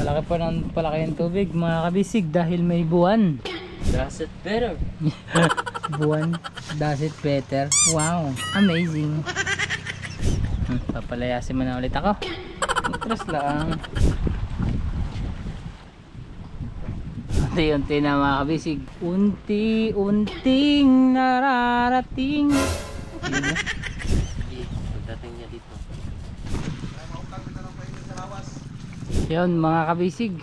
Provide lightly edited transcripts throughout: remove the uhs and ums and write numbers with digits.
Palaki pa ng palaki yung tubig mga kabisig dahil may buwan. Does it better? Buwan, does it better? Wow, amazing. Papalayasin mo na ulit ako. Atras lang. Unti-unti na mga kabisig. Unti-unting nararating. Pagdating niya dito. Yun mga kabisig.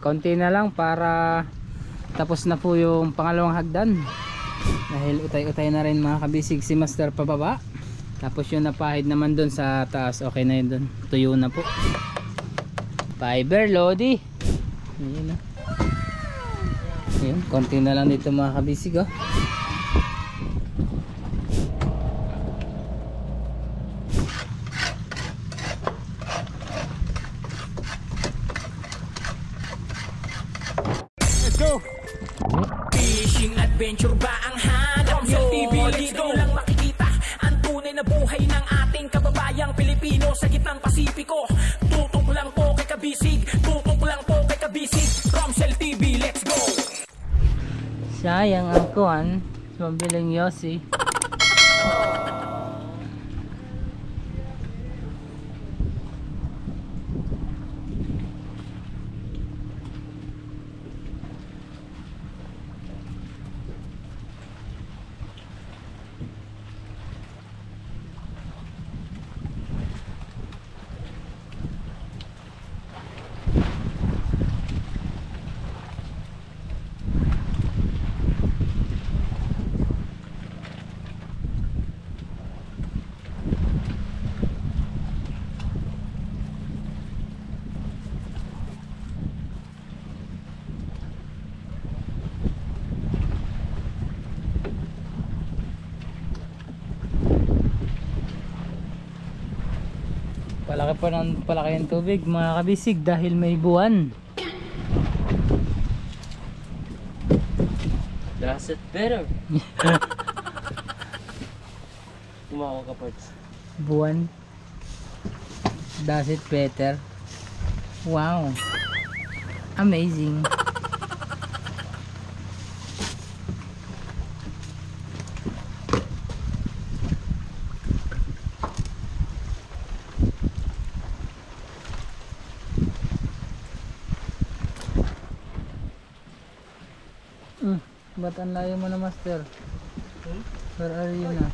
Konti na lang para tapos na po yung pangalawang hagdan. Dahil utay-utay na rin mga kabisig si Master pababa. Tapos yung napahid naman dun sa taas. Okay na yun dun. Tuyo na po. Fiber Lodi. Ayun na. Ayun, konti na lang dito mga kabisig oh. Let's go! Fishing adventure ba ang hanap nyo? TV, let's go! Lang makikita ang tunay na buhay ng ating kababayang Pilipino sa gitnang Pasipiko. Tutok lang po kay Kabisig, tutok lang po kay Kabisig. Romsel TV, let's go! Sayang ang kuhan, mabiling Yossi. Palaki pa ng palaki yung tubig mga kabisig dahil may buwan. Does it better? Tumawa ka parts. Buwan, does it better? Wow, amazing. Ba't ang layo mo na Master? Where are you na?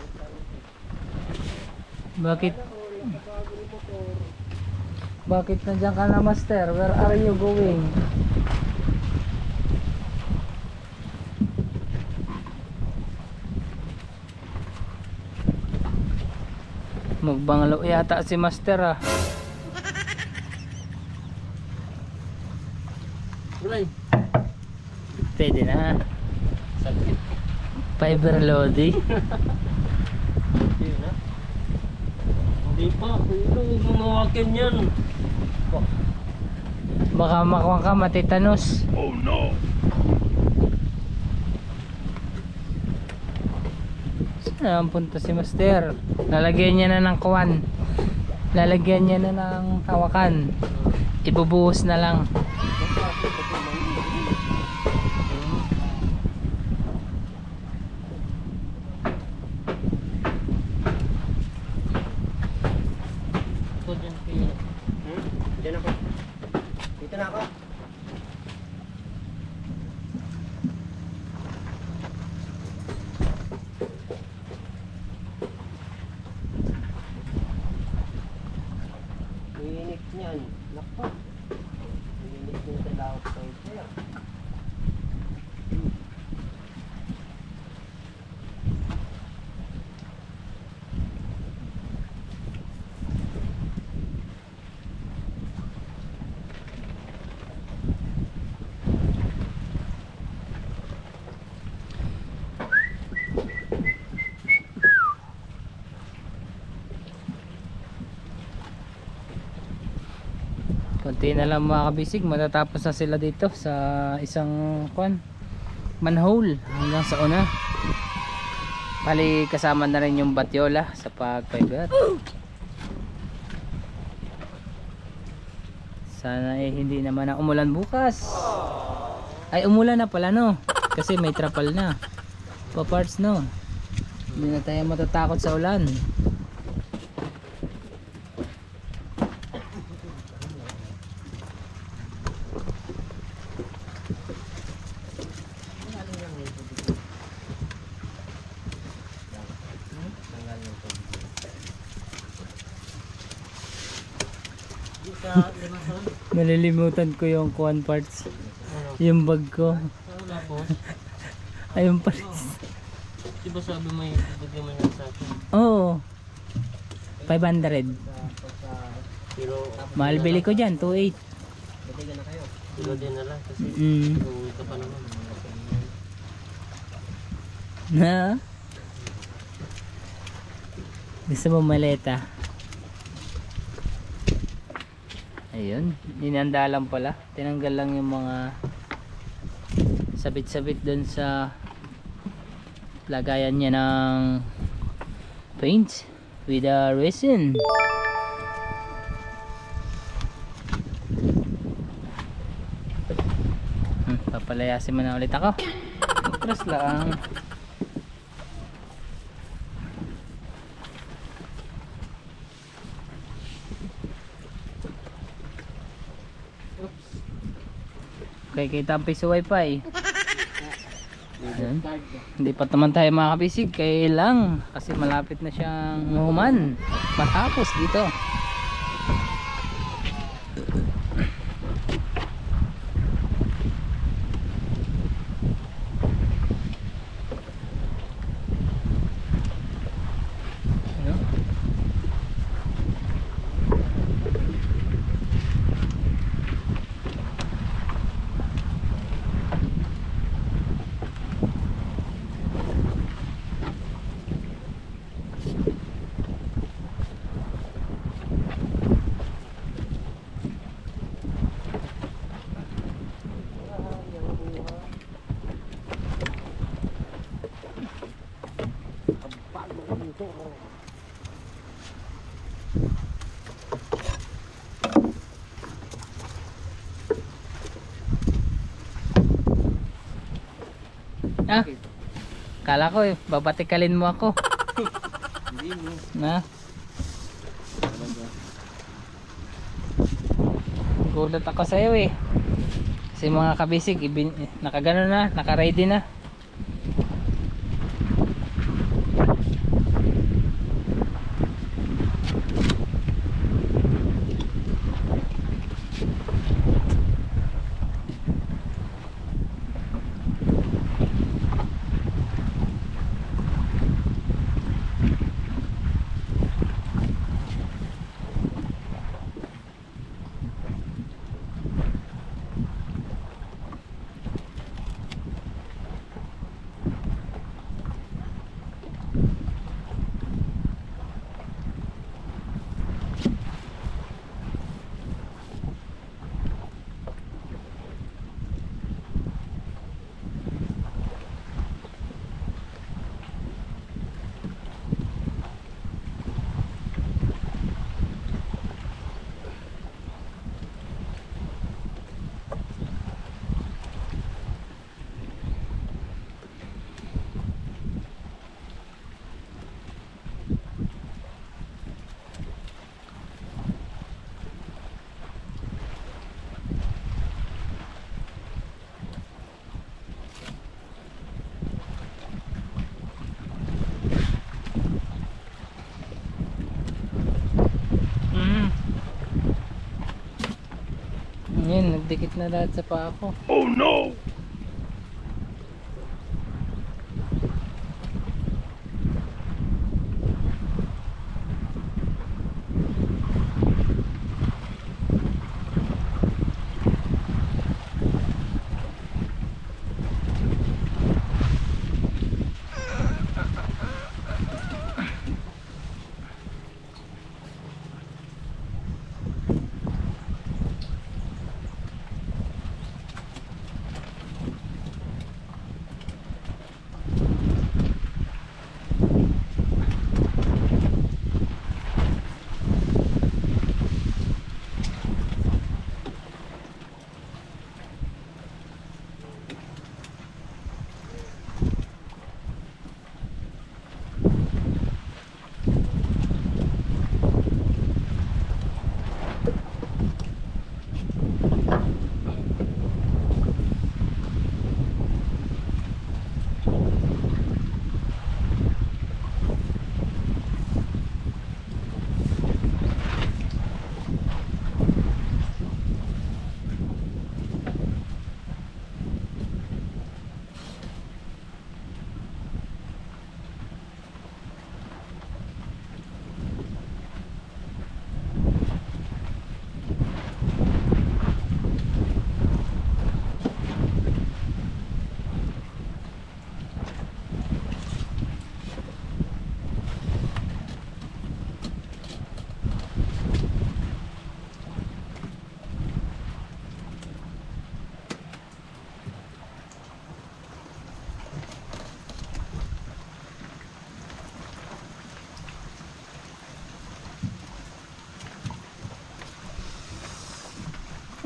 Bakit nandiyan ka na Master? Where are you going? Magbangalo yata si Master ah. Ulay. Pwede na. Sakit. Fiber Lodi. Hindi na. Hindi pa. Pero gumawakin yan. Baka makuha ka matitanos. Oh no! Saan ang punta si Master? Lalagyan niya na ng kuwan. Lalagyan niya na ng hawakan. Ibubuhos na lang. Diyan ako. Dito na ako. Init niyan. Naku. Init niyan sa laot ko ito. Konti na lang mga kabisig, matatapos na sila dito sa isang manhole hanggang sa una. Bali kasama na rin yung batyola sa pagpaibat. Sana eh hindi naman na umulan bukas. Ay umulan na pala no. Kasi may trapal na. Pa-parts no. Hindi na tayo matatakot sa ulan. Malilimutan ko yung kuwan parts. Yung bag ko. Wala po. Ayun parts. Di ba sabi mo yung bigyan mo yan sa akin? Oo. 500. Pero Mahal bili ko dyan, 2.8. bigyan na kayo. Pero din na lang kasi uuwi ka pa naman. Na? Gusto mo maleta? Ayun, ninanda lang pala. Tinanggal lang yung mga sabit-sabit dun sa lagayan niya ng paint with a resin. Papalayasin mo na ulit ako. Atras lang. Okay, kita ang piso wifi. Ayan. Hindi pa naman tayo makabisig kaya lang kasi malapit na siyang mahuman matapos dito. Ayan. Ah, kala ko babatikalin mo ako. Hindi mo. Na? Gulat ako sa iyo eh. Kasi mga kabisig, nakagano na, naka-ready na. Yan, nagdikit na lahat sa paa ko. Oh no!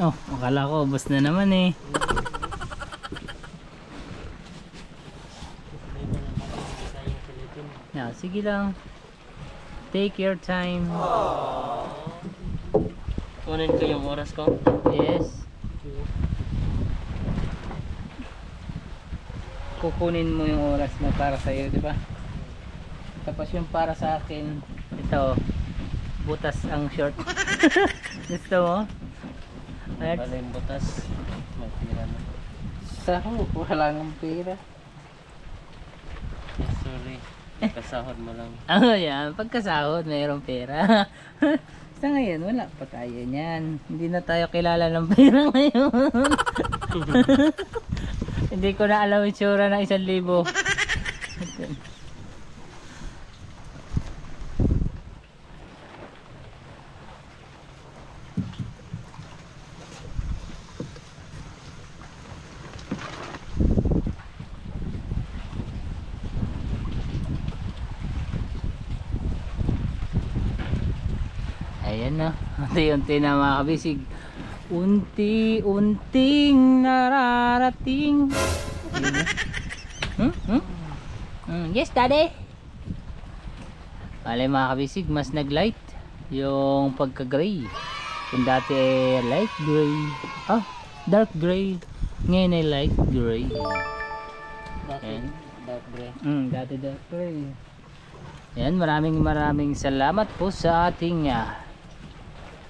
Oh, akala ko ubos na naman eh. Yeah, sige lang. Take your time. Kunin ko yung oras ko. Yes. Kukunin mo yung oras na para sa iyo, di ba? Tapos yung para sa akin, ito, butas ang short. Gusto mo? At Bala yung butas. May tira na. sa wala ng pera. Sorry. Kasahod mo lang. Oh, yan. Pagkasahod, mayroong pera. Sa ngayon, wala pa tayo niyan. Hindi na tayo kilala ng pera ngayon. Hindi ko na alam yung tsura ng 1,000. Ayan na, unti-unti na mga kabisig. Unti-unting nararating. Ayun na. Yes, daddy. Bale mga kabisig, mas nag-light yung pagka-gray. Kung dati ay light gray, dark gray, ngayon ay light gray. Dati, dark gray. Dati dark gray. Yan, maraming salamat po sa ating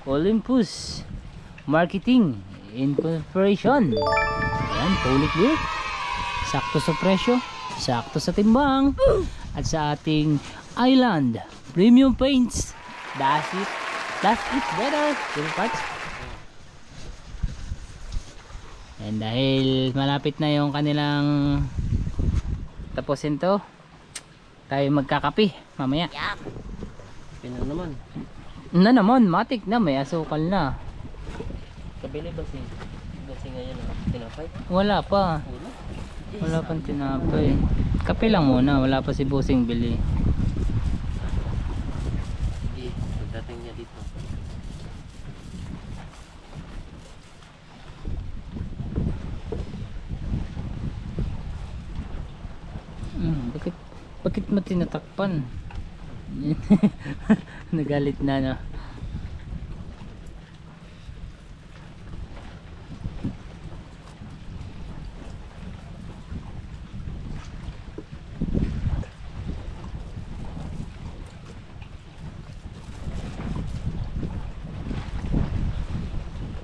Olympus Marketing Incorporation. Yan, Polic beer. Sakto sa presyo, sakto sa timbang. At sa ating Island Premium Paints. That's it better. Parts. And dahil malapit na yung kanilang tapusin to, tayo magkakape mamaya. Pinan naman. Na naman, matik na, may asukal na. Kabili ba si ngayon tinapay? Wala pa. Wala pang tinapay. Kape lang muna, wala pa si Busing bili. Sige, pagdating niya dito. Bakit mo tinatakpan? Nagalit na, no?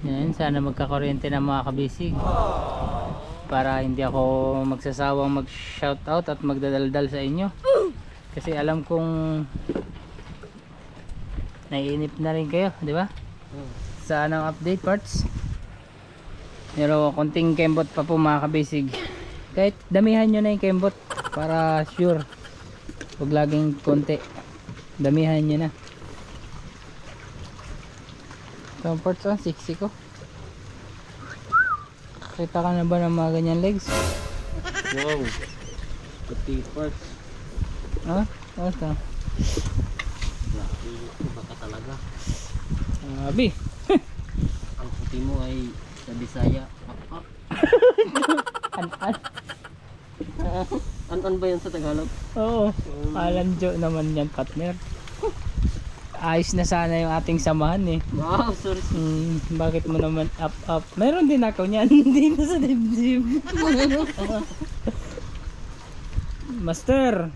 Yan, sana magkakuryente ng mga kabisig para hindi ako magsasawang mag shoutout at magdadaldal sa inyo, kasi alam kong naiinip na rin kayo, di ba? Sa anong update parts. Pero konting kembot pa po mga kabisig, kahit damihan nyo na yung kembot para sure, huwag laging konti, damihan nyo na. Itong parts, 60 ko. Kita ka na ba ng mga ganyan legs? Wow. Pati parts. Ha? Ano ito? Baka talaga. Abi. Ang puti mo ay sa Bisaya. An-an. An ba yan sa Tagalog? Oo. Alanjo naman yan, partner. Ayos na sana yung ating samahan eh. Wow, sorry. Bakit mo naman up? Meron din ako niyan. Hindi na sa dibdib. Master,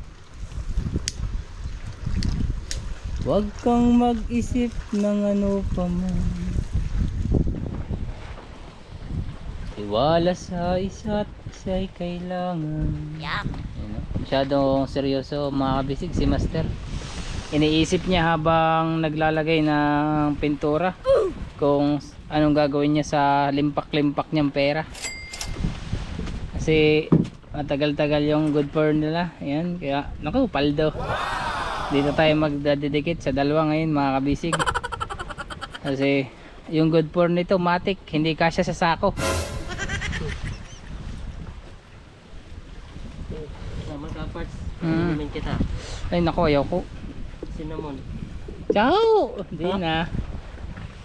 huwag kang mag-isip ng ano pa man. Iwala sa isa't isa'y kailangan. Masyadong seryoso mga kabisig si Master. Iniisip niya habang naglalagay ng pintura kung anong gagawin niya sa limpak-limpak niyang pera. Kasi matagal-tagal yung good for nila. Ayan, kaya naku, paldo. Dito tayo magdadedicate sa dalawa ngayon mga kabisig. Kasi yung good for nito matik, hindi kasya sa sako. Sama ka parts. Namin kita. Ay naku, ayaw ko. Cinnamon. Ciao! Hindi na.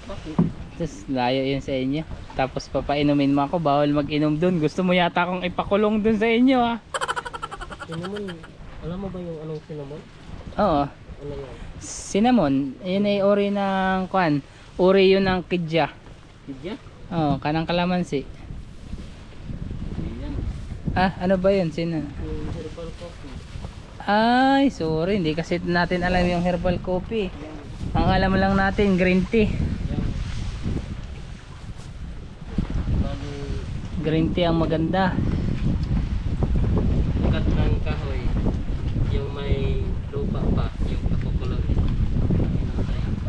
Bakit? Tapos layo yun sa inyo. Tapos papainumin mo ako, bawal mag-inom dun. Gusto mo yata akong ipakulong dun sa inyo ha. Cinnamon, alam mo ba yung anong cinnamon? Oo. Ano yan? Cinnamon, yun ay uri ng kuan. Uri yun ng kidya. Kidya? Oo, kanang kalamansi. Yan. Ah, ano ba yun? Sino? Yung herbal coffee. Ay, sorry. Hindi kasi natin alam yung herbal coffee. Ang alam lang natin, green tea. Yan. Bali, Green tea ang maganda. ugat ng kahoy. Yung may lupa pa. Yung kapukulang.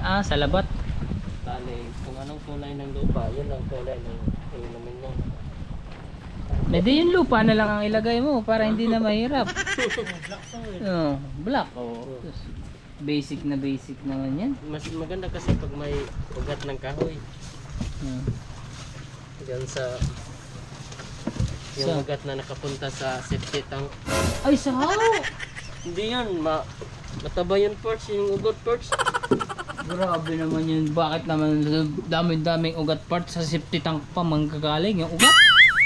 Ah, salabat. Bali, kung anong kulay ng lupa, yun ang kulay ng inumin mo. Hindi yung lupa na lang ang ilagay mo para hindi na mahirap. Oo, black. Oh. Basic na basic naman yan. Mas maganda kasi pag may ugat ng kahoy. Diyan sa yung Sa- ugat na nakapunta sa septic tank. Ay, sahaw! Hindi yan, mataba yun parts, yung ugat parts. Grabe naman yun. Bakit naman daming ugat parts sa septic tank pa manggagaling yung ugat?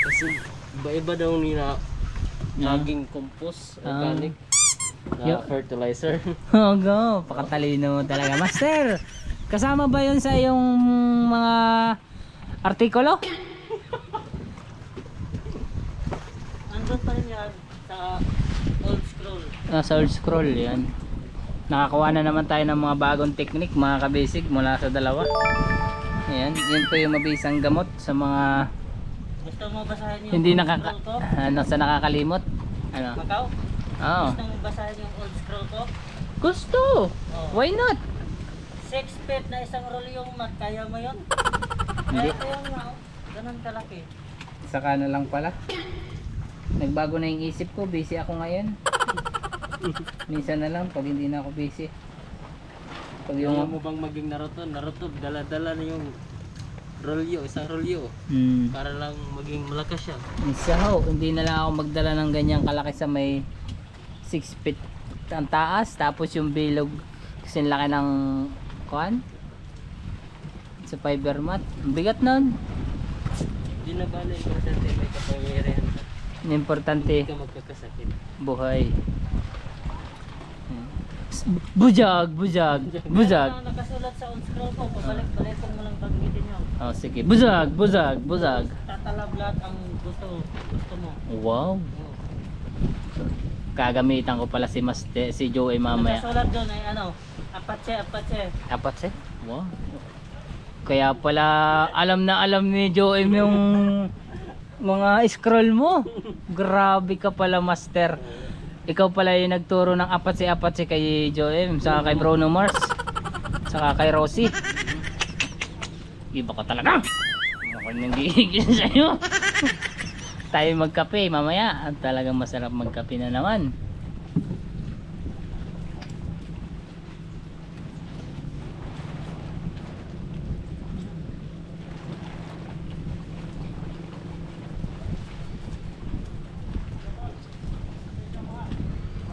Kasi iba-iba daw nila naging compost, organic na Yo- fertilizer. Oh, go. Pakatalino mo talaga. Master, kasama ba yun sa iyong mga artikulo? Andun pa rin yan sa old scroll. Sa old scroll yan. Nakakuha na naman tayo ng mga bagong technique mga kabisig mula sa dalawa. Ayan, yun po yung mabisang gamot sa mga Gusto mo basahin yung hindi old scroll ko? sa nakakalimot. Ano? Macau? Oo. Gusto mo basahin yung old scroll ko? Gusto. Why not? 6 feet na isang roll yung mat, kaya mo yun? Hindi. Kaya ko yung ganun kalaki. Saka na lang pala. Nagbago na yung isip ko. Busy ako ngayon. Minsan na lang pag hindi na ako busy. Pag Yung yung mo bang maging Naruto, dala-dala na yung rolyo, isang rolyo. Para lang maging malakas siya. Isa ho, hindi na lang ako magdala ng ganyang kalaki sa may 6 feet ang taas. Tapos yung bilog kasi laki ng kuan sa fiber mat. Ang bigat nun. Hindi na bala, importante may kapangyarihan ka. Ang importante, Hindi ka magkakasakit. buhay. Bujag, bujag, bujag. Yan ang nakasulat sa on scroll ko, pabalik-balikan mo lang banggitin nyo. Oh, sige. Buzag, buzag, buzag. Tatalab lahat ang gusto mo. Wow. Kagamitan ko pala si Joey mamaya. Nakasulat doon ay ano, Apache. Apat siya? Wow. Kaya pala alam na alam ni Joey yung mga scroll mo. Grabe ka pala, master. Ikaw pala yung nagturo ng apat si kay Joey, saka kay Bruno Mars, saka kay Rosie. Iba ka talaga. Ako nang gigil sa'yo. Tayo magkape mamaya. Talagang masarap magkape na naman.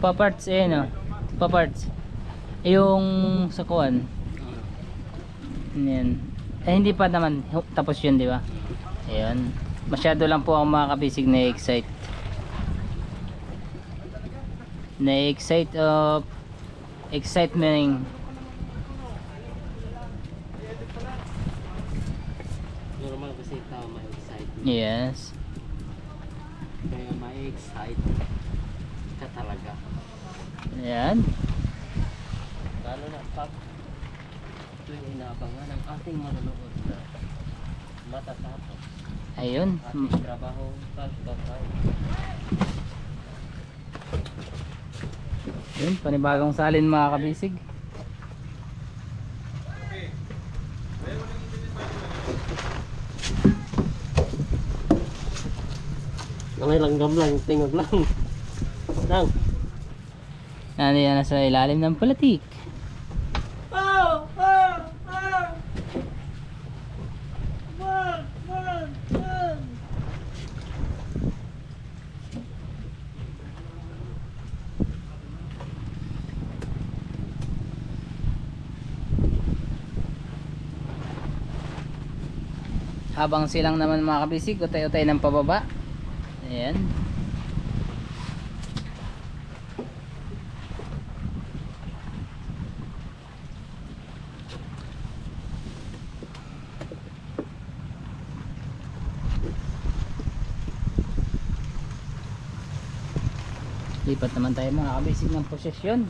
Paparts eh no. Paparts. Yung sa kuwan. Yan. Eh hindi pa naman tapos yun, di ba? Ayun. Masyado lang po ang mga kabisig na-excite. Na-excite of excitement. Normal kasi tao ma-excite. Yes. Kaya ma-excite ka talaga. Ayan. Lalo na pag ito yung inaabangan ng ating manonood na matatapos. Ayun. Ating trabaho pagkakay. Yun, panibagong salin mga kabisig. Ang langgam lang, tingog lang. Lang. Ano yan, nasa ilalim ng palatik. Habang silang naman mga kabisig, utay-utay ng pababa. Ayan. Lipat naman tayo mga kabisig ng posesyon.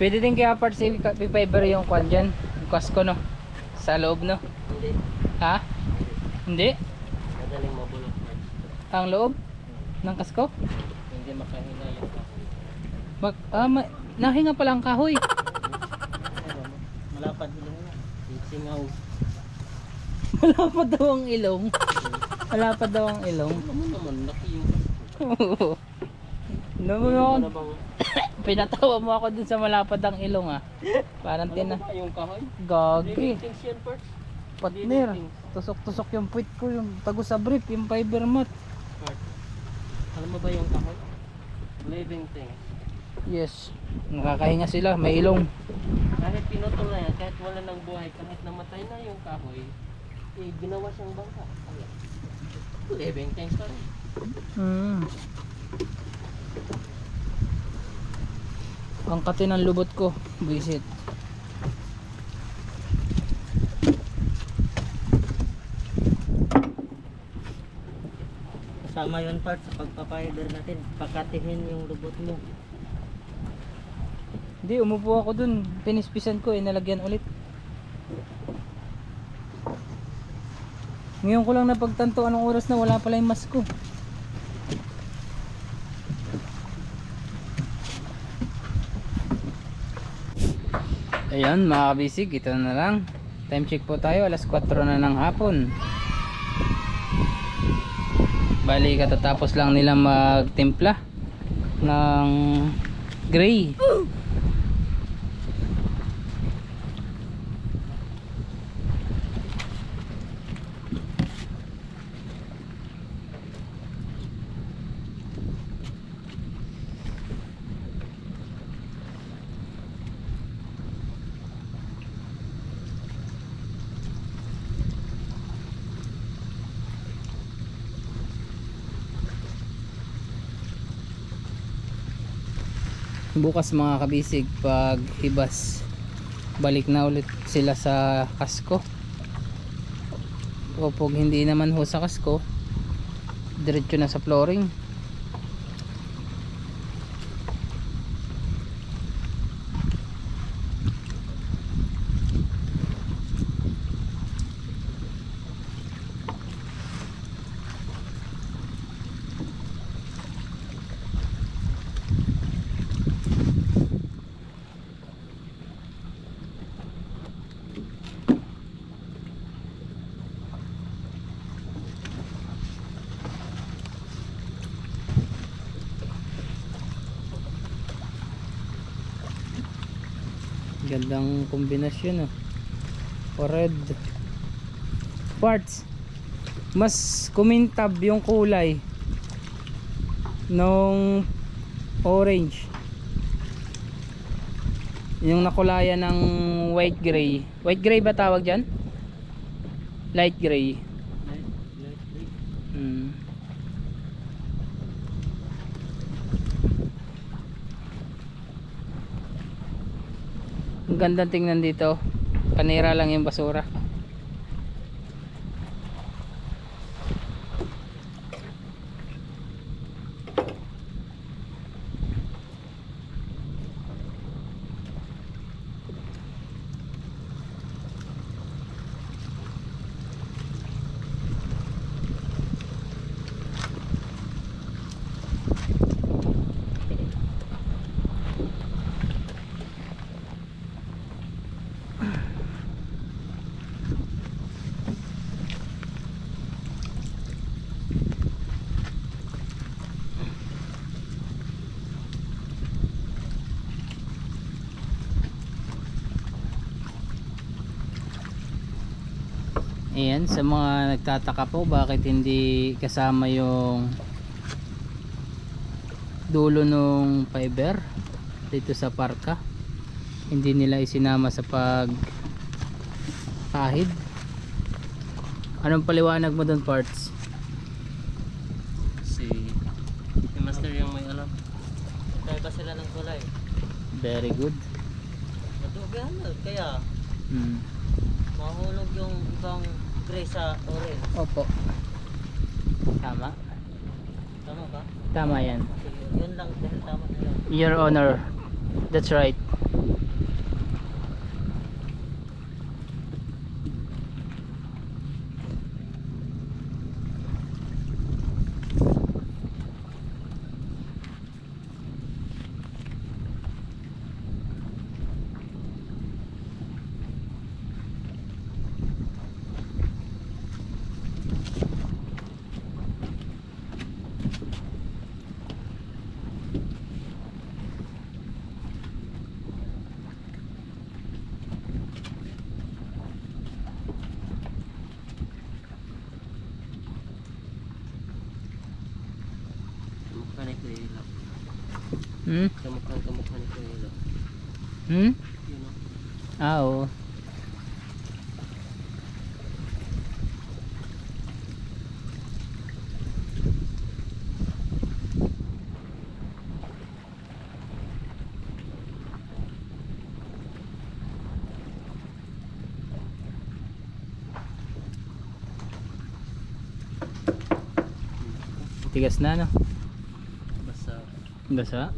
Pwede din kaya part sa fiber yung kwan dyan, yung kasko no, sa loob no. Hindi. Ha? Hindi? Madaling mabulok. Ang loob ng kasko? Hindi makahina yung Nahinga pala ang kahoy. malapad ilong na. Singaw. Malapad daw ang ilong. Malapad daw ang ilong. Ano naman, laki yung Oo. ano bang Pinatawa mo ako dun sa malapad ang ilong ah. Parang ano ba yung kahoy? Gagi. Living things yan first. Partner. Tusok-tusok yung puwit ko, yung tago sa brief, yung fiber mat. Part. Alam mo ba yung kahoy? Living things. Yes. Nakakahinga sila, may ilong. Kahit pinutol na yan, kahit wala ng buhay, kahit namatay na yung kahoy, ginawa siyang bangka. Living things pa rin. Ang kati ng lubot ko, visit. Kasama yun part sa pagpapider natin, pakatihin yung lubot mo. Hindi, umupo ako dun. Pinispisan ko, nalagyan ulit. Ngayon ko lang napagtanto anong oras na wala pala yung mask ko. Ayan mga kabisig, ito na lang. Time check po tayo, alas 4 na ng hapon. Bali katatapos lang nila magtimpla ng gray. Bukas mga kabisig, pag hibas, balik na ulit sila sa kasko. O pag hindi naman ho sa kasko, diretso na sa flooring. Gandang kombinasyon red parts, mas kumintab yung kulay nung orange, yung nakulayan ng white gray. White gray ba tawag dyan? Light gray. Ang gandang tingnan dito, panira lang yung basura. Ayan, sa mga nagtataka po bakit hindi kasama yung dulo nung fiber dito sa parka, hindi nila isinama sa pagkahid. Anong paliwanag mo doon, Parts? Si Master yung may alam. Kaya ba sila ng kulay? Very good. Natubihan na. Kaya Hmm. mahulog yung ibang gray sa orange. Opo. Tama. Tama ba? Tama yan. Yun lang. Dahil tama na yun. Your Honor. That's right. Kamukha ni Kuya Ilaw. Hmm? Kamukha ni Kuya Ilaw. Hmm? Yun o. Ah, oo. Tigas na, no? Basta Basa.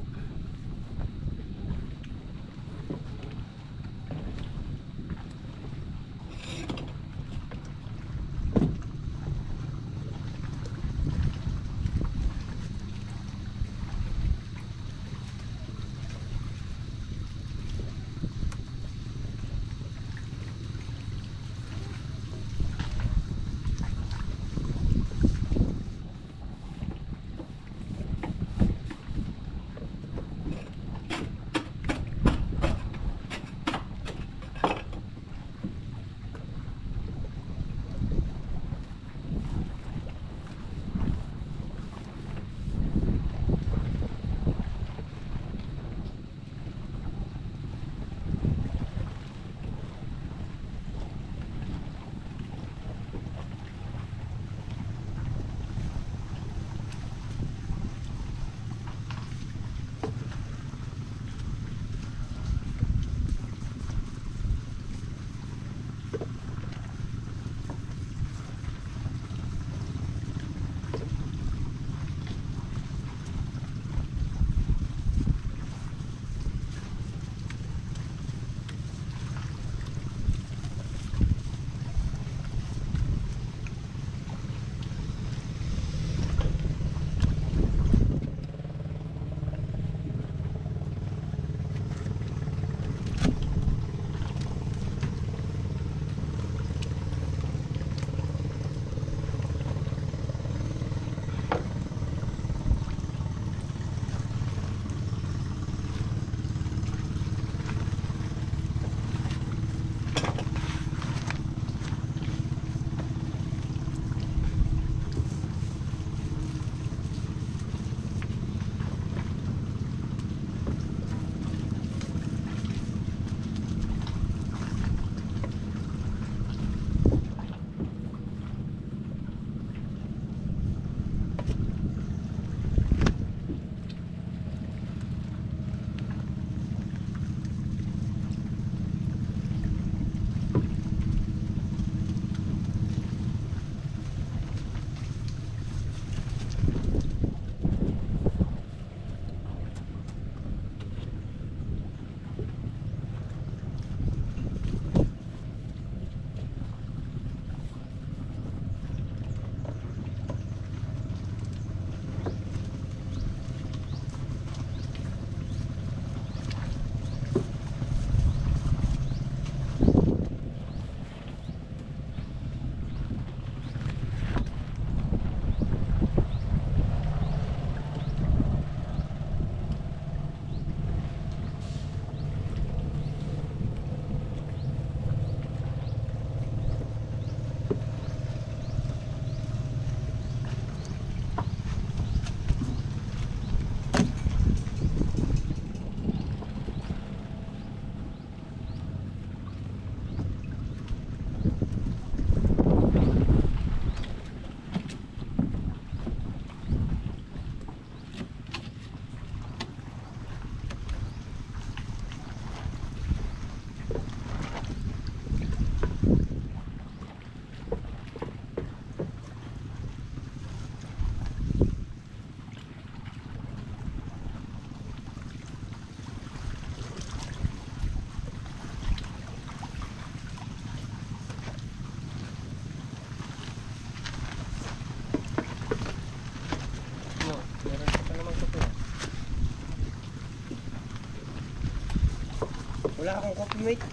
Wala akong coffee mate.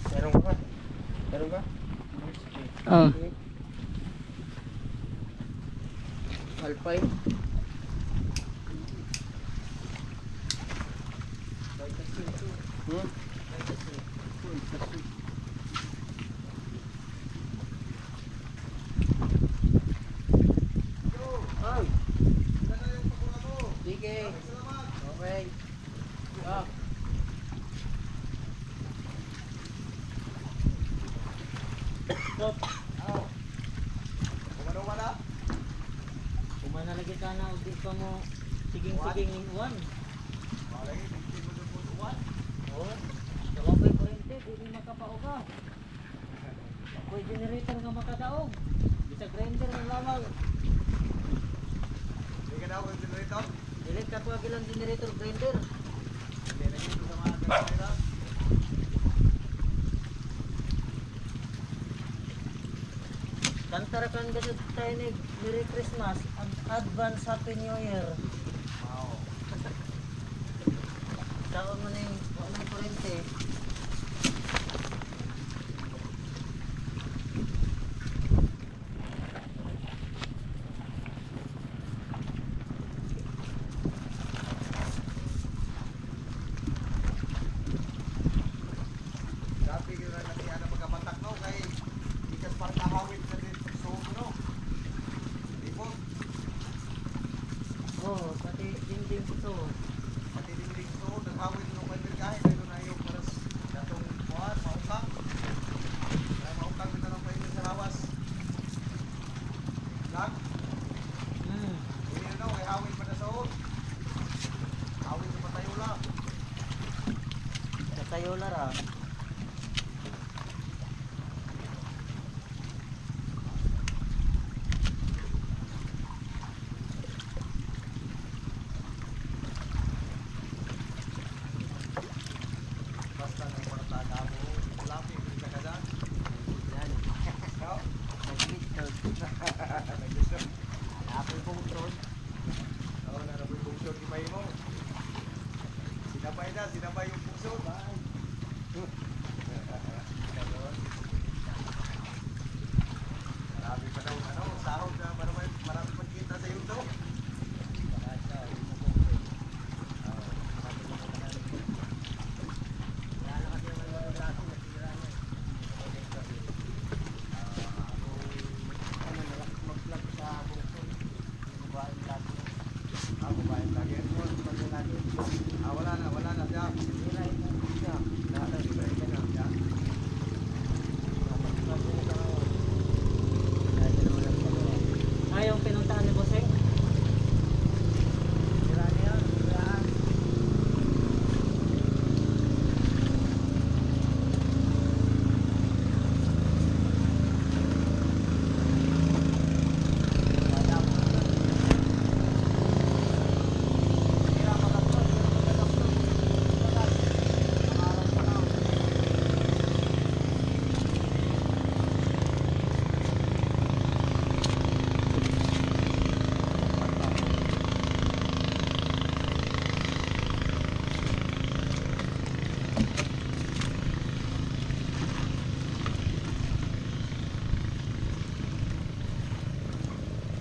Meron ka ba? Meron ka? Oh. Alpine. Sige. Okay. Ah. Kumana lagi ka na, di pa mo siging-siging in one. Oo. Kalabay kurente, di makapao ka. Ako'y generator nga makadaog. Bisa grinder ng lamang. Hindi ka daw ang generator? Dilit ka tuwag ilang generator grinder. Hindi na yun sa mga generator. Kantara kan gasod tayo ni Merry Christmas, Advance Happy New Year. Wow. Taon mo na yung walang kurente. Dati yun na lang yan ang pagkabatak no kay ikas parang kahawin sa din sa no. Di po, Oh, pati dinding ito. pati dingding so naghawin nung may birgahe dahil na yung paras datong buhat, mautang. Kaya mautang kita ng painin sa lawas. Lag, hindi na daw, kay hawin pa na sa hod. Hawin sa patayula. Sa tayo lara. Basta ng parataga mo, lapi ko sa kadan. Yan. No? Nag-return. Nag-gusto. Apple control. Oo, naraboy bungsod ni Bay mo. Sinabay yung bungsod. Marami pa daw, sahod na marami pang kita sa YouTube. Ako ba yung lagi? Wala na siya. Yung pinuntahan ni Boseng.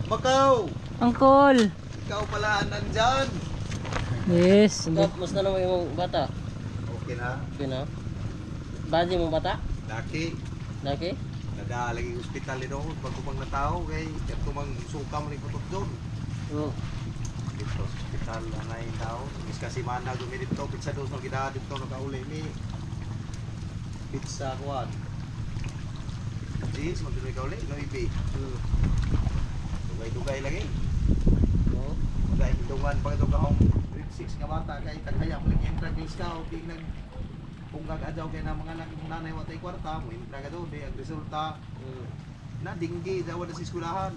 Makaw! Uncle! Ikaw pala nandyan! Yes. Musta naman yung bata? Okay na. Okay na? Baji mo bata? Laki. Laki? Nadalagi hospital ni noon. Pag kumang na tao, kay ito mang suka mo ni putot doon. Oo. Dito sa hospital na yung tao. Is kasi mana gumi dito. Pizza dos no kita dito nakauli ni. Pizza kuwan. Jeez, magtuloy ka uli. No ibi. Dugay-dugay lagi. Oo. Dahil hindungan pag ito kamang grade 6 nga bata kay taghaya mo lagi entra ng scout tingnan kung gagadaw kay na mga anak ng nanay watay kwarta mo entra ka doon ang resulta na dinggi daw na sa eskwelahan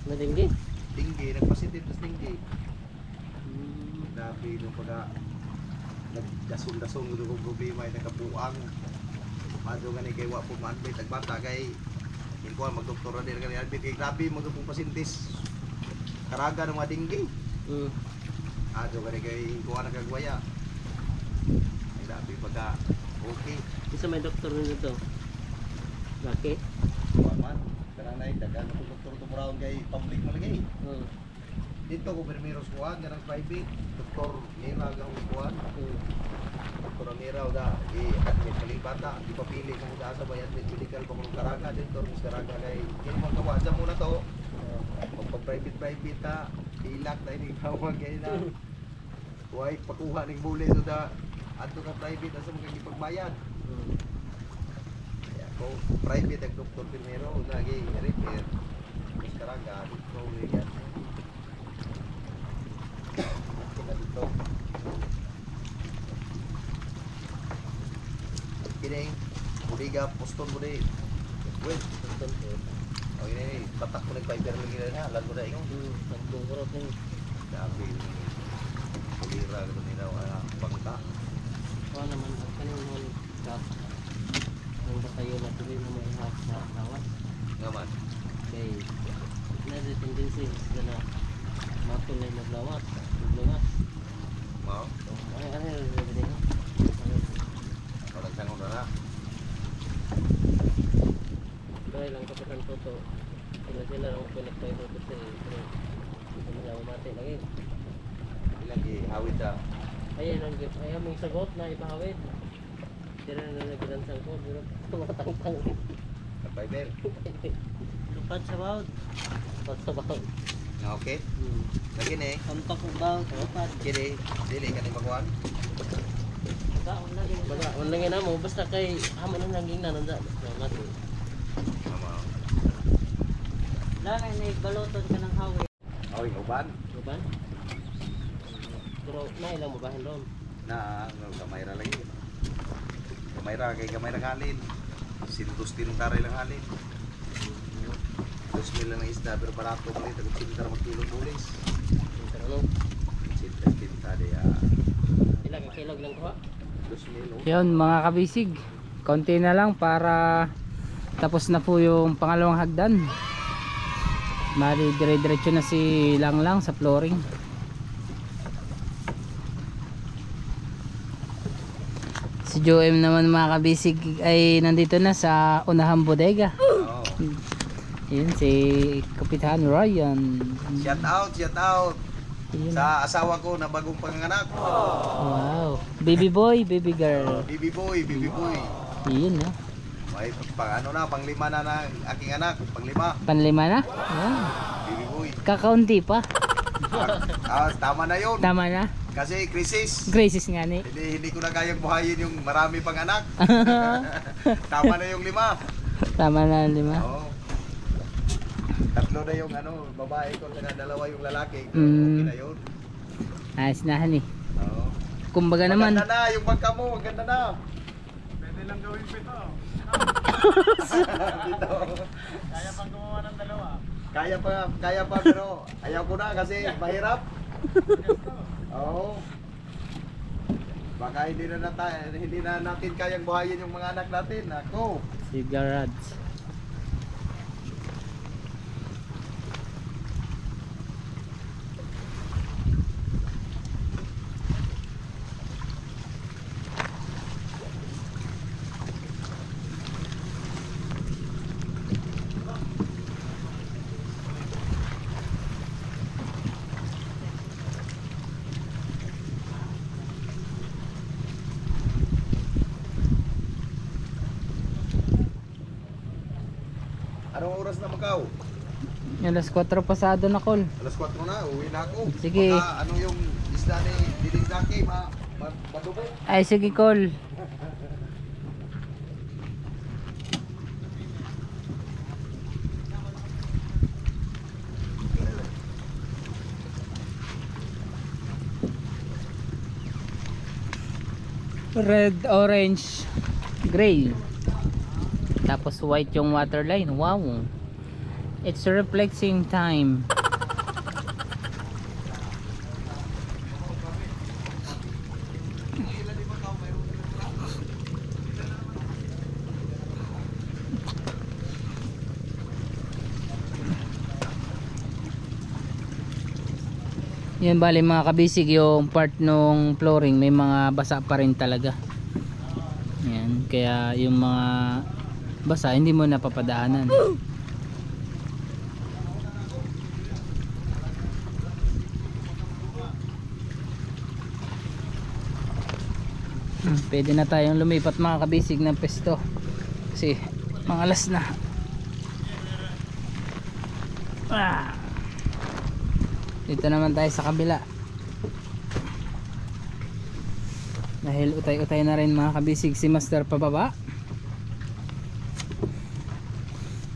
Madinggi? dinggi nagpositive tas dinggi grabe nung pagka nagdasong-dasong yung problema ay nagkapuang mado nga ni kay wa po man-admit nagbata kay hindi magdoktor na din kani admit kay grabe magpong pasintis karaga ng mga dinggi Ado ka rin kay kuha na kagwaya. Ay dabi pagka okay. Isa may doktor nito. Bakit? Kuha man. Karang na dagan ko doktor tumuraon kay public malagay. Dito ko permiros kuha, ganang private. Doktor Mira ang kuha. Doktor Mira da admit palibata, di papili kung da sa bayad med medical pa kung karaga dito, mas karaga kay kini mo gawa sa muna to. Magpa-private ta, ilak na ini tawag kay na. Huwag pakuha ng buli so da ato ka private asa mo kay pagbayad. Kaya ko private ang doktor primero lagi repair. Mas karaga dito yan. Dito. Kini budiga poston mo di. Wait, poston ko. Oh ini tatak mo ng fiber lagi na alam mo na ikaw. Pagbukurot ng Sabi ni kulira ko nila wala pangta. kuha naman at kanina gas. Ang batayo na tuloy na may hap sa lawas. Ngaman. Kay na tendency sila na matulay na lawat. Lumas. Mao. Ay ano yung din? Kalau sangon na. Kaya lang kapitan ko to. Sila lang pinagtayo ko kasi pero hindi na umate lagi. Lagi hawid ta. Ayan ang ayaw may sagot na ipahawid. Sila na nagdansang ko pero tumatang-tang. Fiber. Lupat sa bawd. Lupat sa bawd. Okay. Lagi ni. Antok ang bawd. Lupat. Kini dili ka ni magkuhan. Baga, unlangin na mo. Basta kay hamon ang naging nananda. Mati. Ama. Lang ay baloton ka ng hawi. Oy, uban. Diba? Pero nailang mo bahin doon. Na gamay ra lagi. Gamay ra kay gamay ra halin. Sintus tintar lang halin. 2,000 lang ang isda pero barato ko dito tintar magkilong bulis. Pero ano? Sintas tintar dia. Ilang kilog lang ko ha? 2,000. Yun mga kabisig, konti na lang para tapos na po yung pangalawang hagdan. Mali dire-diretso na si Langlang sa flooring. Si Joem naman mga kabisig ay nandito na sa unahang bodega. Oh. Yun si Kapitan Ryan. Shout out, shout out. Yun. Sa asawa ko na bagong panganganak. Wow, baby boy, baby girl. Baby boy, baby boy. Yun no. May pang ano na, panglima na ng aking anak, panglima. Panlima na. Wow. Baby boy. Kakaunti pa. Tama na 'yon. Tama na. Kasi crisis. Graces nga ni. Hindi ko na kayang buhayin yung marami pang anak. Tama na yung 5. Tama na 5. Oo. 3 na yung ano, babae ko, saka 2 yung lalaki. Mm. Okay na 'yun. Ayos na hani. Oo. Kumbaga naman. Maganda na yung pagka mo, maganda na. Pwede lang gawin pa ito. Dito. Kaya pang gumawa ng 2. Kaya pa pero ayaw ko na kasi mahirap. Oo. Baka hindi na natin kayang buhayin yung mga anak natin. Ako. Si Garage. Anong oras na Macau? Alas 4 pasado na call. Alas 4 na, uwi na ako. Sige. Baka ano yung isda ni Diling Daki, madubo. Ay sige call. Red, orange, gray. Tapos white yung waterline. Wow. It's reflecting time. Yan bali mga kabisig, yung part nung flooring may mga basa pa rin talaga. Yan, kaya yung mga basa hindi mo napapadaanan. Pwede na tayong lumipat mga kabisig ng pesto kasi mga alas na. Dito naman tayo sa kabila dahil utay-utay na rin mga kabisig si Master pababa.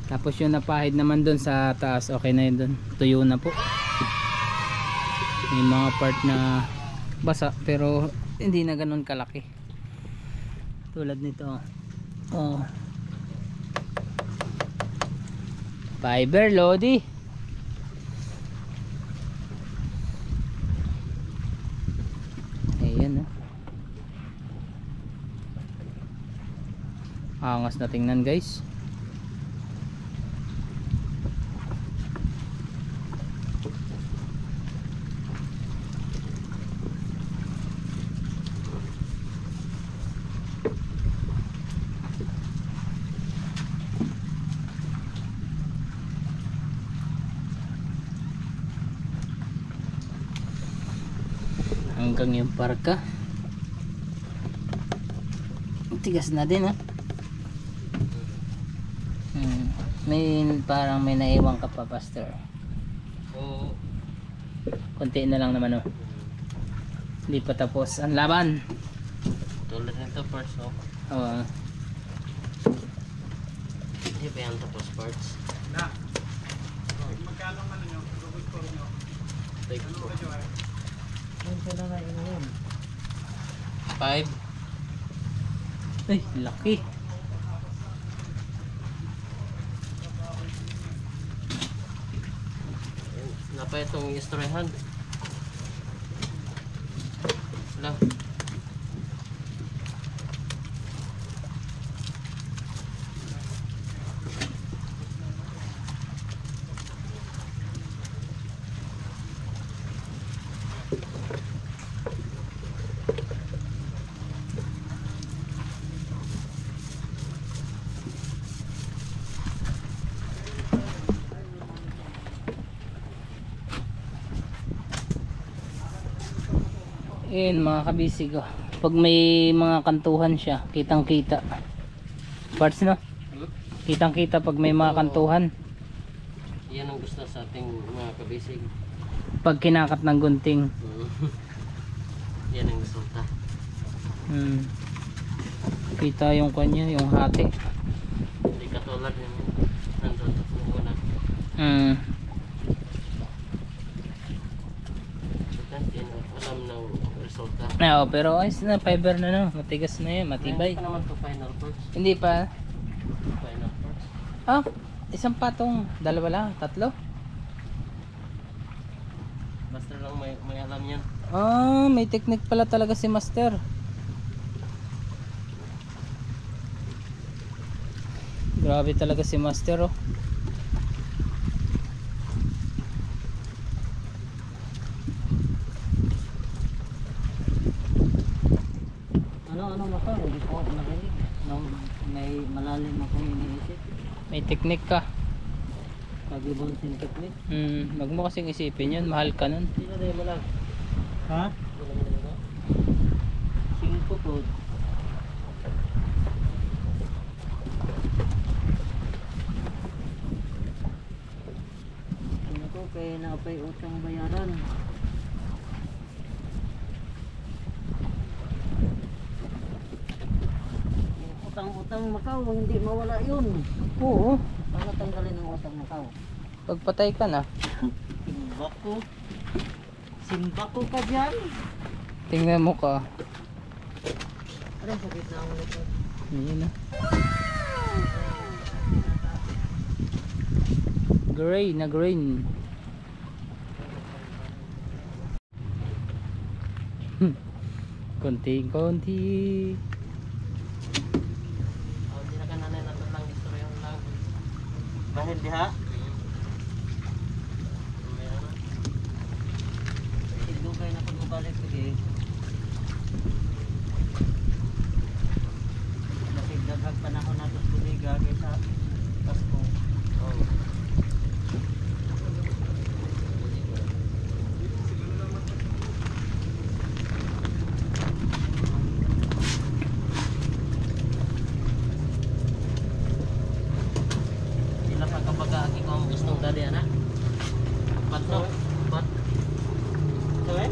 Tapos yung napahid naman dun sa taas, okay na yun dun, tuyo na po. May mga part na basa pero hindi na ganun kalaki tulad nito. Oh, fiber Lodi. Ayan, angas na tingnan guys. Hanggang yung parka tigas na din may parang may naiwan ka pa Pastor. Oo. Konti na lang naman hindi pa tapos ang laban. Tulad nito parts oh. Oo. Hindi pa yan tapos parts. Na. Magkano man nyo? Rubik ko nyo. Take Ano ko. ka nyo 5. Ay laki. Napa itong istoryahan. Wala. Ayan mga kabisig pag may mga kantuhan siya kitang kita parts no, kitang kita pag may mga kantuhan. Yan ang gusto sa ating mga kabisig. Pag kinakat ng gunting Yan ang gusto ta. kita yung kanya, yung hati. Hindi katulad yun. Nandun yung muna. Hindi na alam ng resulta. Oo, pero ayos na, fiber na no, matigas na yan, matibay. Meron pa naman to final parts. Hindi pa. Final parts. Ah, isang patong, dalawa lang, tatlo. Basta lang may alam yan. Ah, may technique pala talaga si Master. Grabe talaga si Master Ano maka? Hindi ko ako narinig. May malalim akong iniisip. May technique ka. Pag-ibang technique. Wag mo kasing isipin yun, mahal ka nun. Sino na mo lang? Ha? Wala mo lang. Singko po. Ano ko kaya napay utang bayaran. Yung utang-utang Macau, hindi mawala yun. Oo, Paano tanggalin ang utang Macau? pagpatay ka na. Simbako. Simbako ka dyan. Tingnan mo ka. Aray, sakit na ang ulit. Ayan na. Gray na green. Konti-konti. Hindi na ka nanay natin lang istoryahan lang. Bahil diha? balik lagi. Lapit daghang panahon nato sa buliga kaysa Pasko. Oh. Sila pa kapag aki ko ang gustong dali anak. Pat no? Pat. So eh?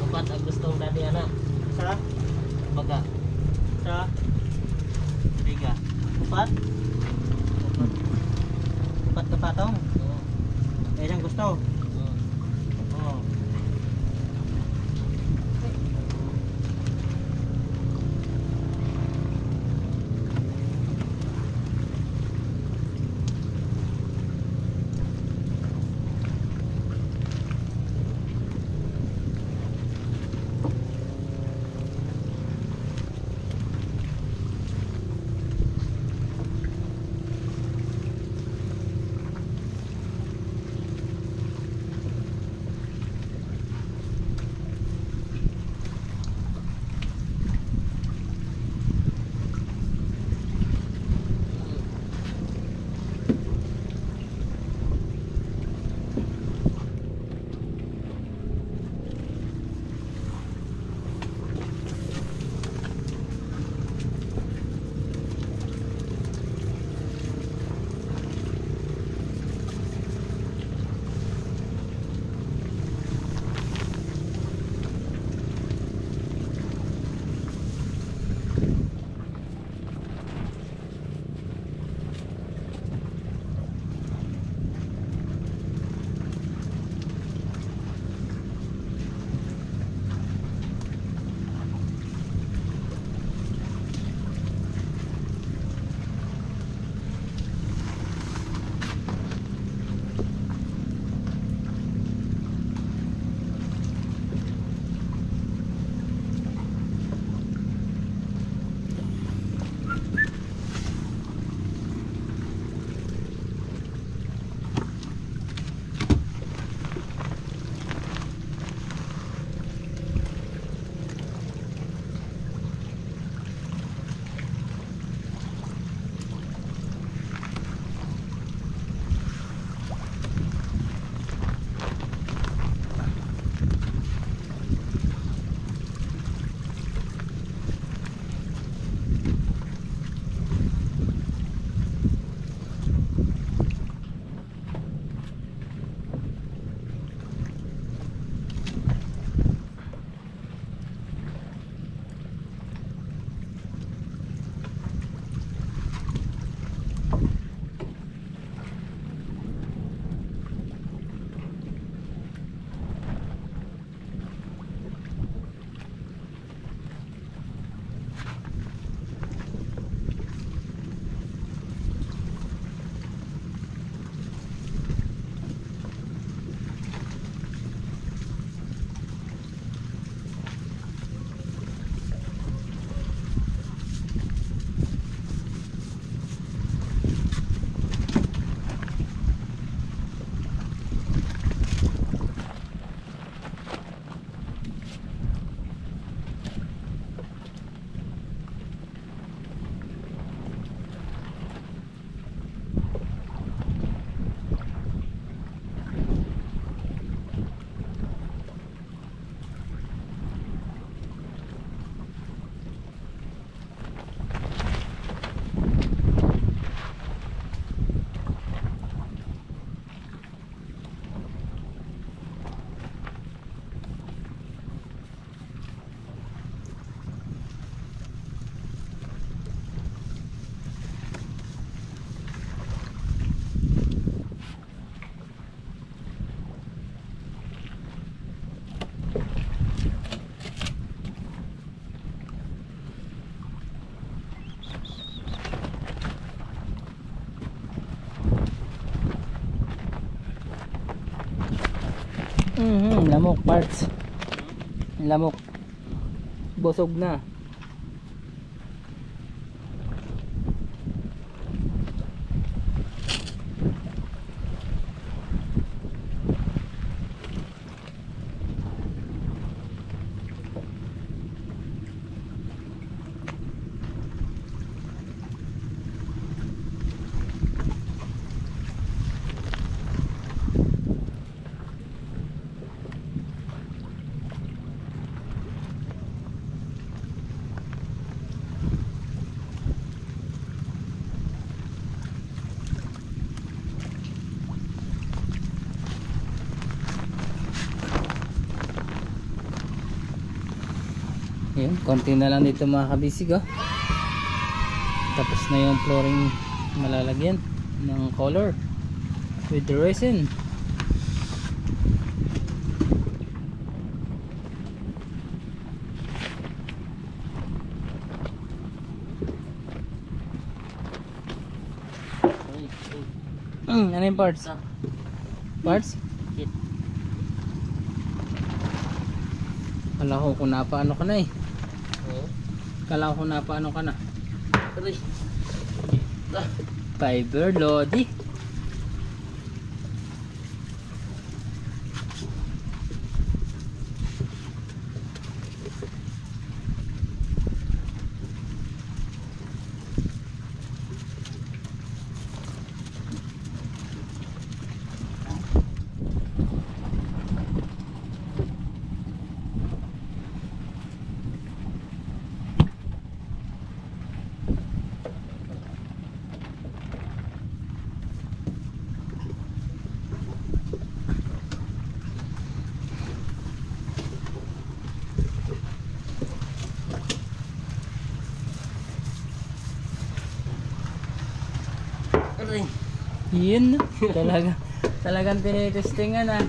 Pat ang gustong dali anak. Sa? Baga. Sa? Biga. Upat? Upat ka patong? Oo. Eh, siyang gusto? Oo. Oo. Lamok parts. Lamok. Busog na. Yun, konti na lang dito mga kabisig oh. Tapos na yung flooring malalagyan ng color with the resin. Ano yung parts? Parts? Kit. Kala ko kung napaano ka na eh. Oo. Kala ko kung napaano ka na. Aray. Fiber Lodi. Aray. Yun. Talagang tinitestingan ah.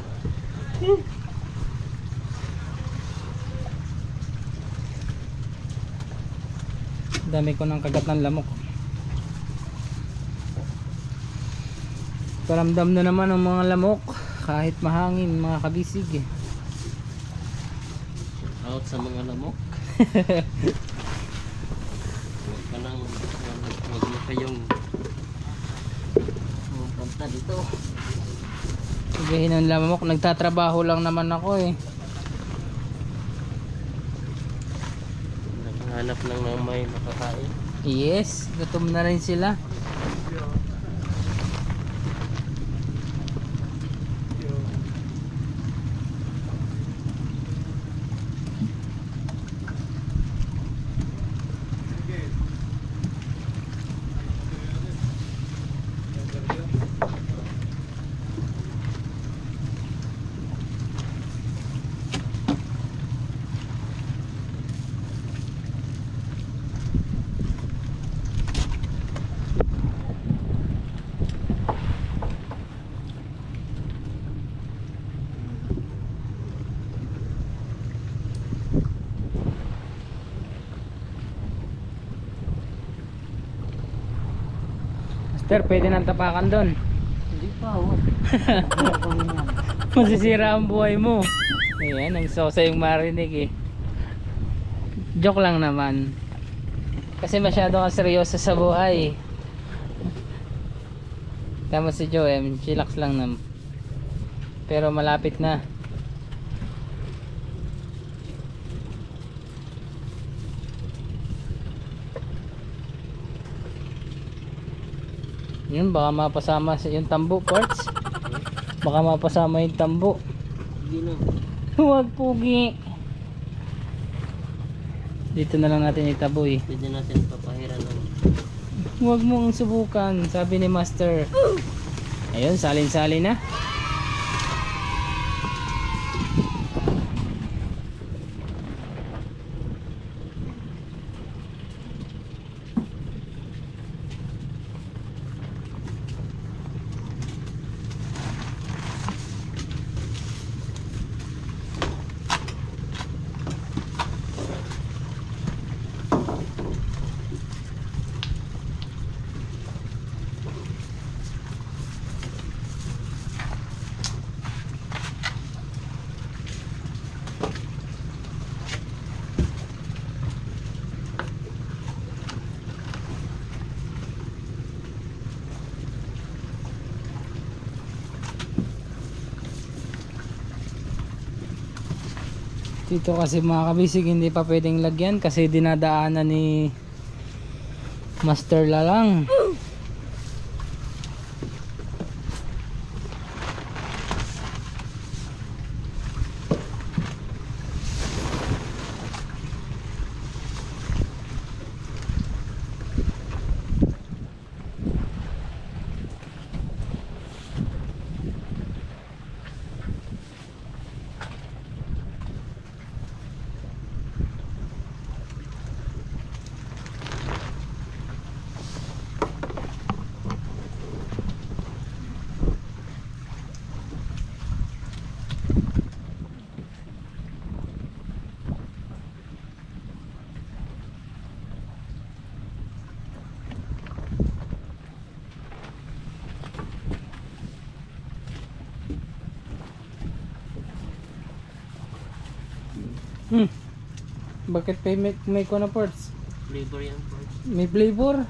Dami ko ng kagat ng lamok. Paramdam na naman ang mga lamok kahit mahangin mga kabisig eh. Out sa mga lamok. Huwag ka nang huwag mo kayong punta dito. Sabihin ng lamok, nagtatrabaho lang naman ako eh. Naghahanap lang ng may makakain. Yes, gutom na rin sila. Master, pwede nang tapakan doon. Hindi pa, oh. Masisira ang buhay mo. Ayan, ang sosa yung marinig eh. Joke lang naman. Kasi masyado kang seryoso sa buhay. Tama si Joem, chillax lang naman. Pero malapit na. Yun, baka mapasama sa yung tambo parts. Baka mapasama yung tambo. Hindi na. Huwag pugi. Dito na lang natin itaboy. Pwede natin papahiran ng Huwag mong subukan, sabi ni Master. Ayun, salin-salin na. Dito kasi mga kabisig hindi pa pwedeng lagyan kasi dinadaanan ni Master Lalang. Bakit may ko na parts? Flavor yan po. May flavor?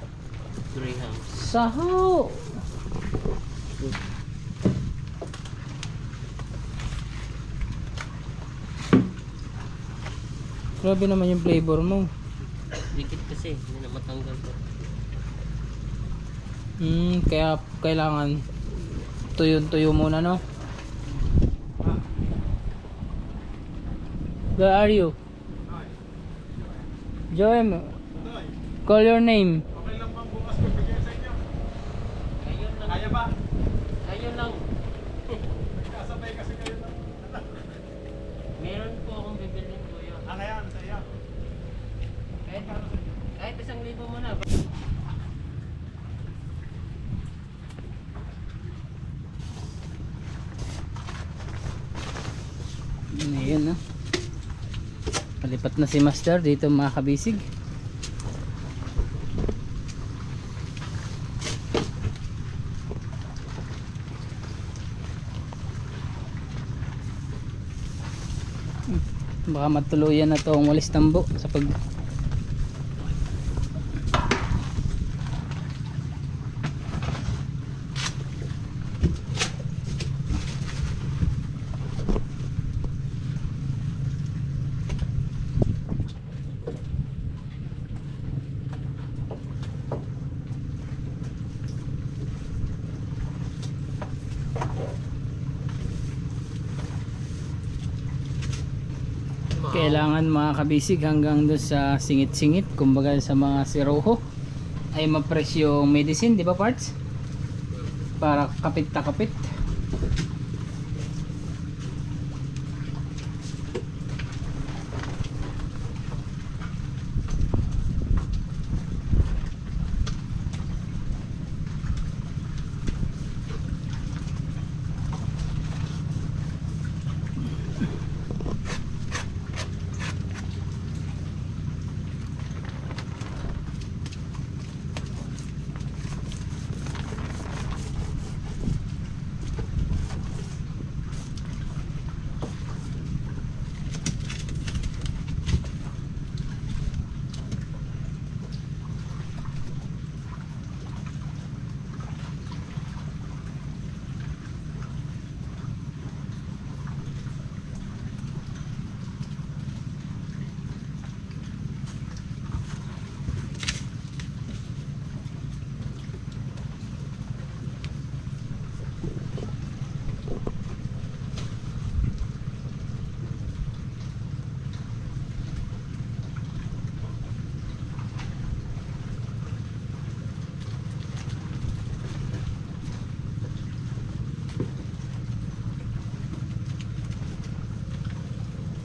Graham. Sahaw! Grabe naman yung flavor mo. Dikit kasi, hindi na matanggal to. Kaya kailangan tuyo muna, no? Where are you? Joem, call your name. Okay lang bang bukas ko bigyan sa inyo? Ayun lang. Kaya ba? Ayun lang. Nagkasabay kasi kayo ng... Meron po akong bibilin po yun. Ano yan? Saya. Kahit 1,000 mo na. Ayan na. Palipat na si Master dito mga kabisig. Baka matuluyan na to ang walis tambo sa pag kailangan mga kabisig hanggang doon sa singit-singit, kumbaga sa mga siroho ay ma-press yung medicine, di ba parts? Para kapit na kapit.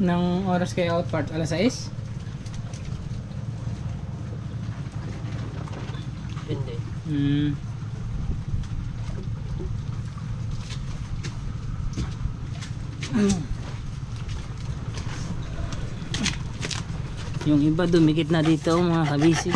Ng oras kayo out part? Alas 6? Hindi. Yung iba dumikit na dito mga kabisig.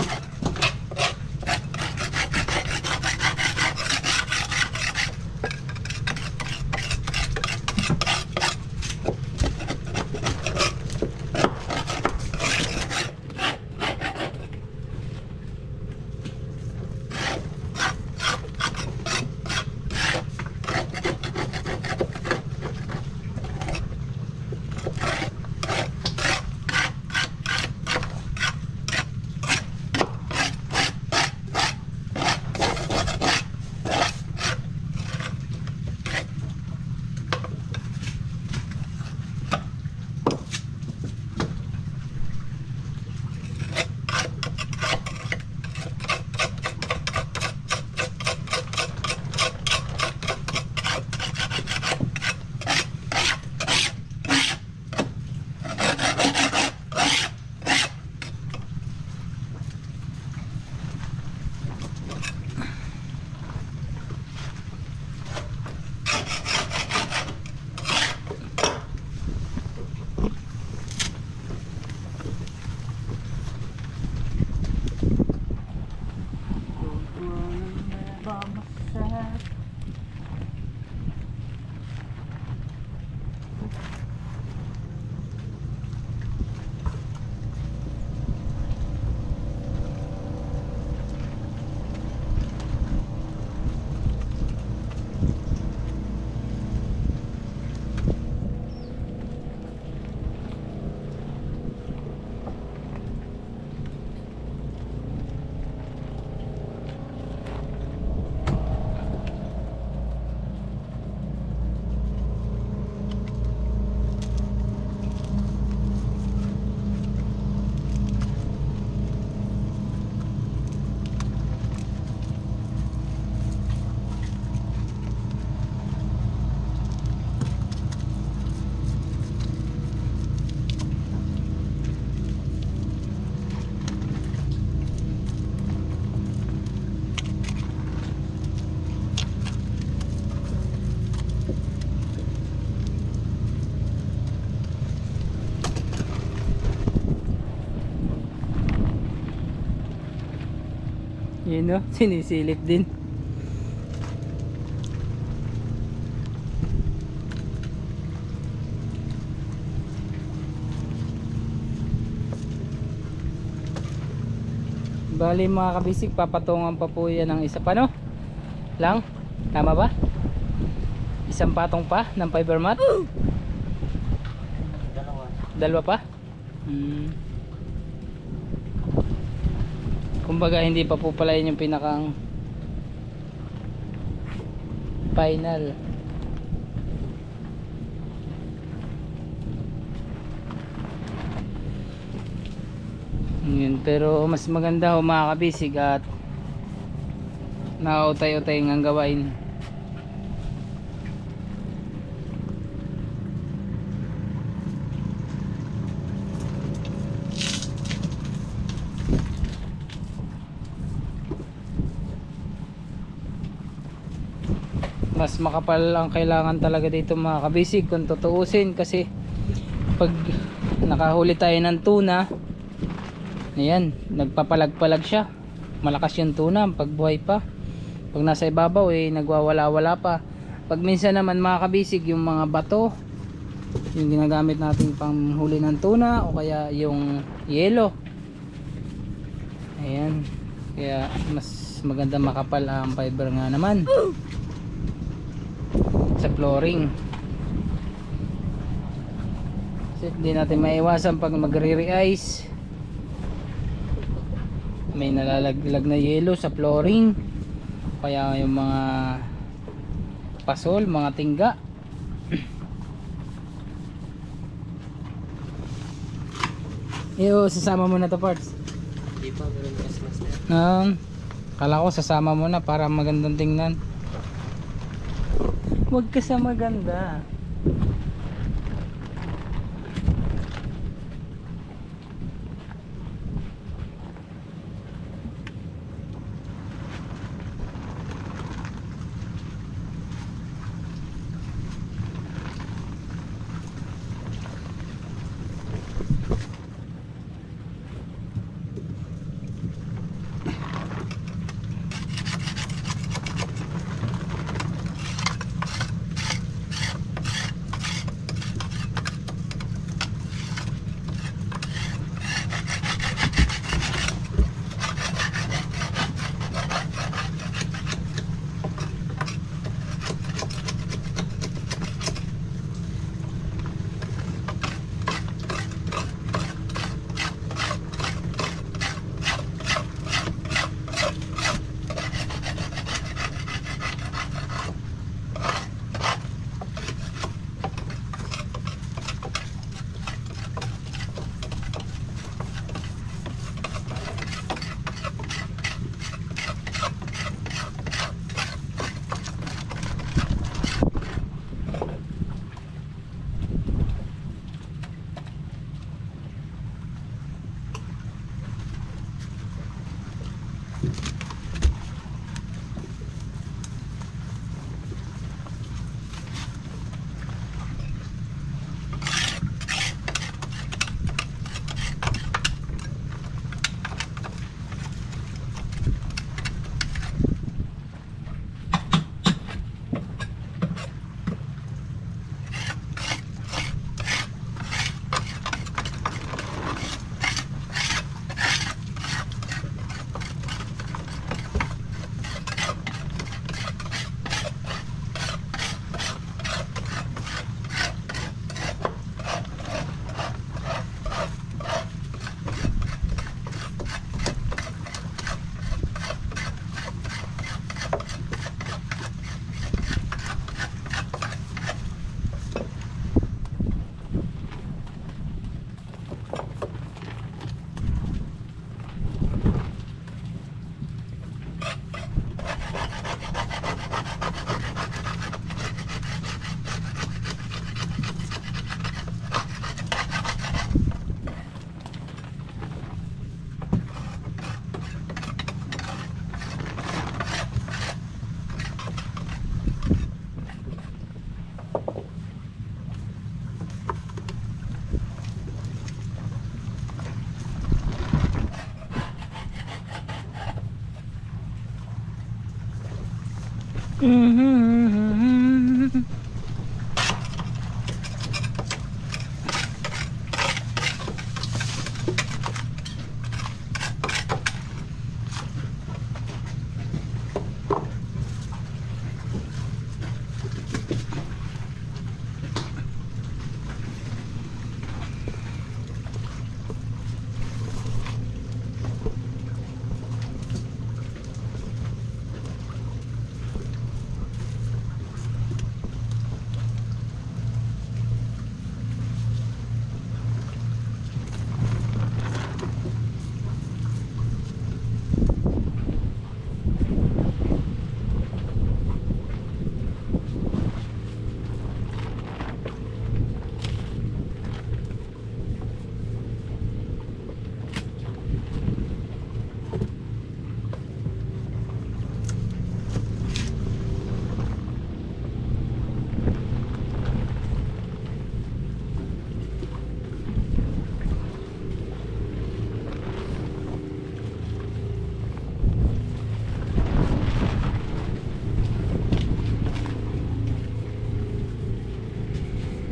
Yun no, sinisilip din. Bali mga kabisig, papatungan pa po yan ng isa pa no? Lang? Tama ba? Isang patong pa ng fiber mat? Dalawa pa? Kumbaga hindi pa po pala yun yung pinakang final. Yun, pero mas maganda ho mga kabisig at nakautay-utay ang gawain. Mas makapal ang kailangan talaga dito mga kabisig kung tutuusin, kasi pag nakahuli tayo ng tuna, ayan, nagpapalag-palag siya, malakas yung tuna pag buhay pa. Pag nasa ibabaw nagwawala-wala pa. Pag minsan naman mga kabisig, yung mga bato yung ginagamit natin pang huli ng tuna, o kaya yung yelo, ayan, kaya mas maganda makapal ang fiber nga naman sa flooring. Kasi hindi natin maiwasan pag magre-re-ice, may nalalaglag na yelo sa flooring, kaya yung mga pasol, mga tingga. Iyo, sasama mo na to parts. Hindi pa, meron gas master. Kala ko sasama mo na para magandang tingnan. Huwag ka sa maganda.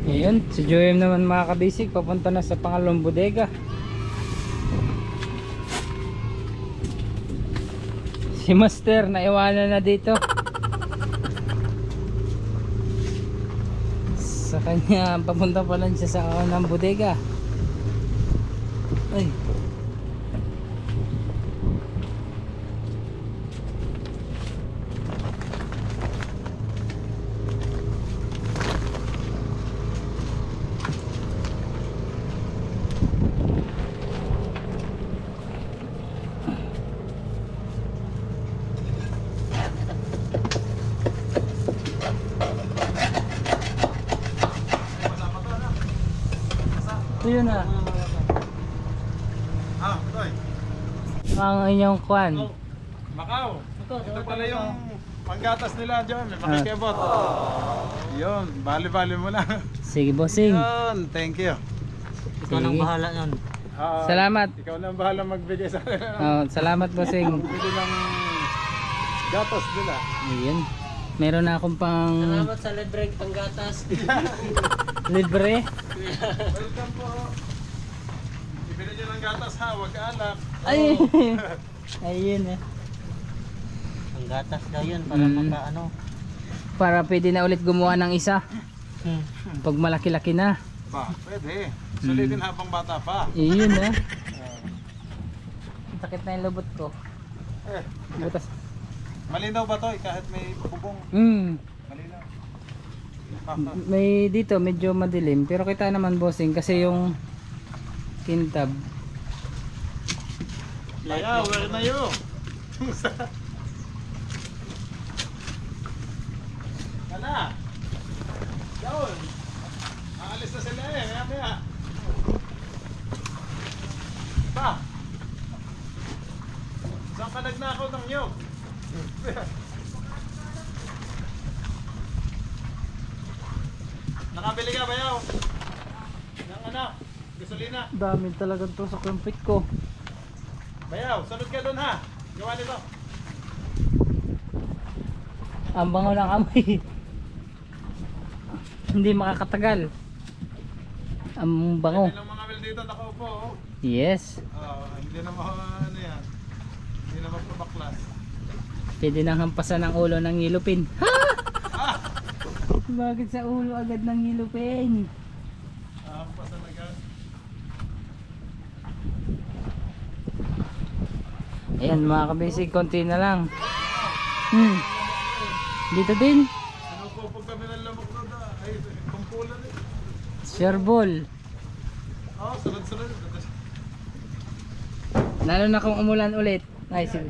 Ayun, si Joem naman mga kabisig, papunta na sa pangalawang bodega. Si Master, naiwanan na dito. Sa kanya, papunta pa lang siya sa unang bodega. Ay. Ito yun ah. Ah, Toy. Ang inyong kwan. Macau. Ito pala yung panggatas nila dyan. May makikibot. Yun, bali-bali mo lang. Sige bossing. Yun, thank you. Ikaw nang Sige. bahala nun. Ah, Salamat. Ikaw na ang bahala magbigay sa akin. Oh, salamat bossing. Bili ng gatas nila. Ayun. Meron na akong pang Salamat sa libreng panggatas. libre. Welcome po. Ibili nyo ng gatas ha, huwag alak. Ay. Ayun eh. Ang gatas daw yun para makaano. Para pwede na ulit gumawa ng isa. Hmm. Pag malaki-laki na. Ba, pwede. Sulitin habang bata pa. Ayun eh. Sakit na yung lubot ko. Eh, Butas. malinaw ba to? Kahit may bubong, Mm. malinaw. May dito medyo madilim pero kita naman bossing kasi yung kintab. Kaya, where na yun? Kana? Yun. Aalis na sila eh, maya. Pa? Saan ka nagnakaw ng nyog? Nakabili ka ba yaw? Ng ano? Gasolina? Dami talagang to sa kumpit ko. Bayaw, sunod ka doon ha. Gawa nito. Ang bango ng amoy. Hindi makakatagal. Ang bango. Ilang mga wel dito nakaupo. Oh. Yes. Hindi na ano yan. Hindi na magpabaklas. Pwede nang hampasan ang ulo ng ngilupin. Ha! Bakit sa ulo agad ng ngilupin? Pa talaga. Ayan mga kabisig, konti na lang. Dito din. Ano po pag kami ng lamok doon ay kumpulan eh. Sherbol. Sunod-sunod. Lalo na kung umulan ulit. Ay sige.